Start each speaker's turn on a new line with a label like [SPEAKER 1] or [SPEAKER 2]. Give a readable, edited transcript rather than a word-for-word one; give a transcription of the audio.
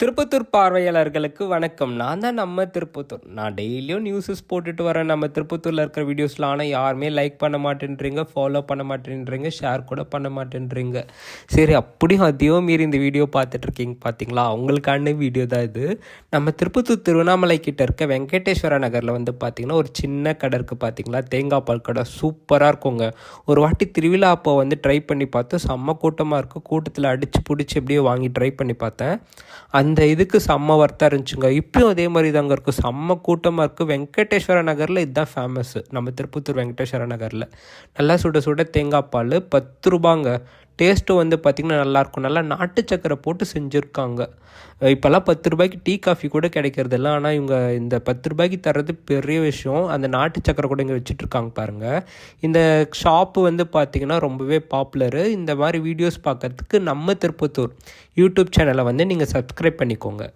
[SPEAKER 1] திருப்பத்தூர் பார்வையாளர்களுக்கு வணக்கம். நான் தான் நம்ம திருப்பத்தூர். நான் டெய்லியும் நியூஸஸ் போட்டுட்டு வரேன் நம்ம திருப்பத்தூரில் இருக்கிற வீடியோஸில். ஆனால் யாருமே லைக் பண்ண மாட்டேன்றீங்க, ஃபாலோ பண்ண மாட்டேன்றீங்க, ஷேர் கூட பண்ண மாட்டேன்றீங்க. சரி, அப்படியும் அதையும் மீறி இந்த வீடியோ பார்த்துட்ருக்கீங்க பார்த்தீங்களா? அவங்களுக்கான வீடியோ தான் இது. நம்ம திருப்பத்தூர் திருவண்ணாமலை கிட்ட இருக்க வெங்கடேஸ்வர நகரில் வந்து பார்த்திங்கன்னா ஒரு சின்ன கடை இருக்குது பார்த்தீங்களா? தேங்காய் பால் கடை சூப்பராக இருக்குங்க. ஒரு வாட்டி திருவிழா அப்போ வந்து ட்ரை பண்ணி பார்த்தோம். செம்ம கூட்டமாக இருக்குது. கூட்டத்தில் அடித்து பிடிச்சி எப்படியோ வாங்கி ட்ரை பண்ணி பார்த்தேன். அந்த இதுக்கு செம்ம வர்த்தாக இருந்துச்சுங்க. இப்பயும் அதே மாதிரி தாங்க இருக்குது. செம்ம கூட்டமாக இருக்குது. வெங்கடேஸ்வர நகரில் இதுதான் ஃபேமஸ்ஸு. நம்ம திருப்பத்தூர் வெங்கடேஸ்வர நகரில் நல்லா சுட சுட தேங்காய் பால் 10 ரூபாங்க. டேஸ்ட்டும் வந்து பார்த்திங்கன்னா நல்லாயிருக்கும். நல்லா நாட்டு சக்கரை போட்டு செஞ்சுருக்காங்க. இப்போல்லாம் 10 ரூபாய்க்கு டீ காஃபி கூட கிடைக்கிறதில்ல. ஆனால் இவங்க இந்த 10 ரூபாய்க்கு தர்றது பெரிய விஷயம். அந்த நாட்டு சக்கரை கூட இங்கே வச்சுட்ருக்காங்க பாருங்கள். இந்த ஷாப்பு வந்து பார்த்திங்கன்னா ரொம்பவே பாப்புலரு. இந்த மாதிரி வீடியோஸ் பார்க்குறதுக்கு நம்ம திருப்பத்தூர் யூடியூப் சேனலை வந்து நீங்கள் சப்ஸ்கிரைப் பண்ணிக்கோங்க.